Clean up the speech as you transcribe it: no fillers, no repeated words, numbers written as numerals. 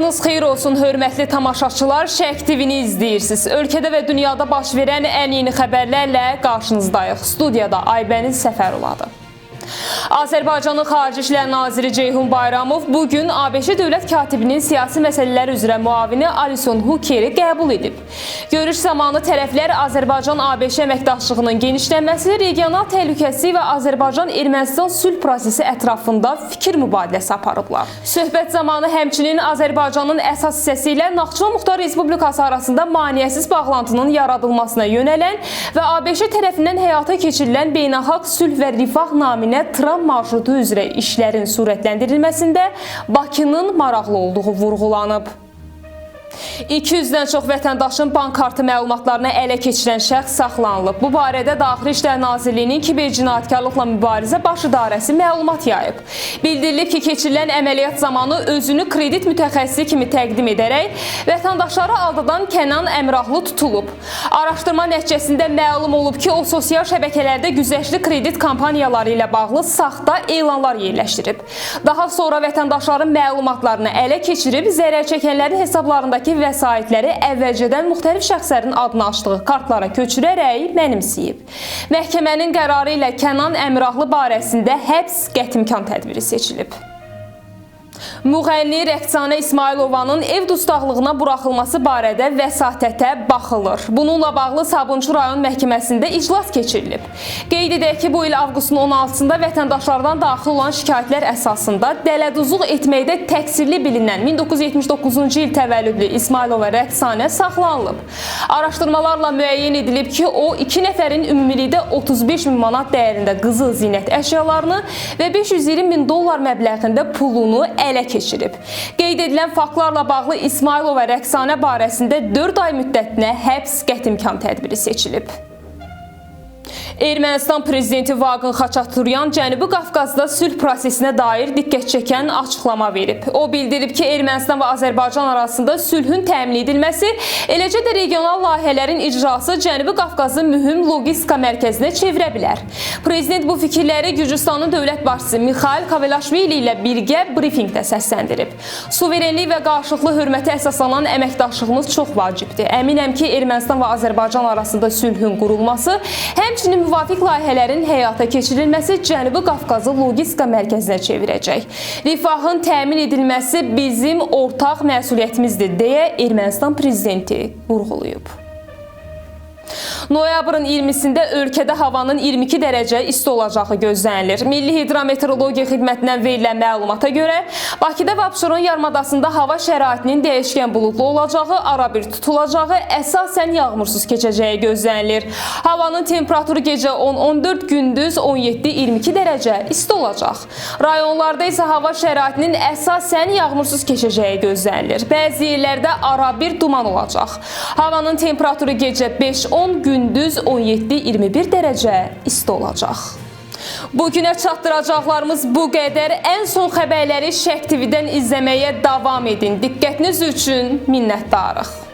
Sabahınız xeyir olsun, hörmətli tamaşaçılar. Şərq TV-ni izləyirsiniz. Ölkədə və dünyada baş verən ən yeni xəbərlərlə qarşınızdayıq. Studiyada Aybəniz Səfəroladı. Azərbaycanın Xarici İşlər Naziri Ceyhun Bayramov bugün ABŞ Dövlət Katibinin siyasi məsələlər üzrə müavini Alison Hookeri qəbul edib. Görüş zamanı tərəflər Azərbaycan-ABŞ əməkdaşlığının genişlənməsi, regional təhlükəsizlik və Azərbaycan-Ermənistan sülh prosesi ətrafında fikir mübadiləsi aparıblar. Söhbət zamanı həmçinin Azərbaycanın əsas hissəsi ilə Naxçıvan Muxtar Respublikası arasında maneəsiz bağlantının yaradılmasına yönələn və ABŞ tərəfindən həyata keçirilən beynəlxalq sülh və rifah naminə Tram marşrutu üzrə işlərin sürətləndirilməsində Bakının maraqlı olduğu vurğulanıb. 200-dən çox vətəndaşın bank kartı məlumatlarına ələ keçirən şəxs saxlanılıb. Bu barədə Daxili İşlər Nazirliyinin kibercinayətkarlıqla mübarizə baş idarəsi məlumat yayıb. Bildirilib ki, keçirilən əməliyyat zamanı özünü kredit mütəxəssisi kimi təqdim edərək vətəndaşları aldadan Kənan Əmrahlı tutulub. Araşdırma nəticəsində məlum olub ki, o sosial şəbəkələrdə güzəştli kredit kampaniyaları ilə bağlı saxta elanlar yerləşdirib. Daha sonra vətəndaşların məlumatlarını ələ keçirib, zərər çəkənlərin hesablarındakı vəsaitləri əvvəlcədən müxtəlif şəxslərin adını açdığı kartlara köçürərək mənimsəyib. Məhkəmənin qərarı ilə Kənan Əmrahlı barəsində həbs qətimkan tədbiri seçilib. Müğənni Rəqsanə İsmailovanın ev dustaqlığına buraxılması barədə vəsatətə baxılır. Bununla bağlı Sabunçu rayon məhkəməsində iclas keçirilib. Qeyd edək ki, bu il avqustun 16-sında vətəndaşlardan daxil olan şikayətlər əsasında dələduzluq etməkdə təqsirli bilinən 1979-cu il təvəllüdlü İsmailova Rəqsanə saxlanılıb. Araşdırmalarla müəyyən edilib ki, o 2 nəfərin ümumilikdə 35 min manat dəyərində qızıl zinət əşyalarını və 520 min dollar məbləğində pulunu ələ keçirib. Qeyd edilən faktlarla bağlı İsmailova Rəqsanə barəsində 4 ay müddətinə həbs qətimkan tədbiri seçilib. Ermənistan prezidenti Vaqin Xaçaturyan Cənubi Qafqazda sülh prosesinə dair diqqət çəkən açıqlama verib. O bildirib ki, Ermənistan və Azərbaycan arasında sülhün təmin edilməsi, eləcə də regional layihələrin icrası Cənubi Qafqazı mühüm logistika mərkəzinə çevirə bilər. Prezident bu fikirləri Gürcüstanın dövlət başçısı Mikhail Kavelaşvili ilə birgə brifinqdə səsləndirib. Suverenlik və qarşılıqlı hörmətə əsaslanan əməkdaşlığımız çox vacibdir. Əminəm ki, Ermənistan və Azərbaycan arasında sülhün qurulması, həmçinin müvafiq layihələrin həyata keçirilməsi Cənubi Qafqazı logistika mərkəzinə çevirəcək. Rifahın təmin edilməsi bizim ortaq məsuliyyətimizdir, deyə Ermənistan prezidenti vurğulayıb. Noyabrın 20-sində ölkədə havanın 22 dərəcə isti olacağı gözlənilir. Milli Hidrometeorologiya Xidmətindən verilən məlumata görə Bakıda və Abşeron yarımadasında hava şəraitinin dəyişkən buludlu olacağı, arabir tutulacağı, əsasən yağmursuz keçəcəyi gözlənilir. Havanın temperaturu gecə 10-14, gündüz 17-22 dərəcə isti olacaq. Rayonlarda isə hava şəraitinin əsasən yağmursuz keçəcəyi gözlənilir. Bəzi yerlərdə arabir duman olacaq. Havanın temperaturu gecə 5-10, gündüz 17-21 dərəcə isti olacaq. Bugünə çatdıracaqlarımız bu qədər. Ən son xəbərləri Şərq TV-dən izləməyə davam edin. Diqqətiniz üçün minnətdarıq.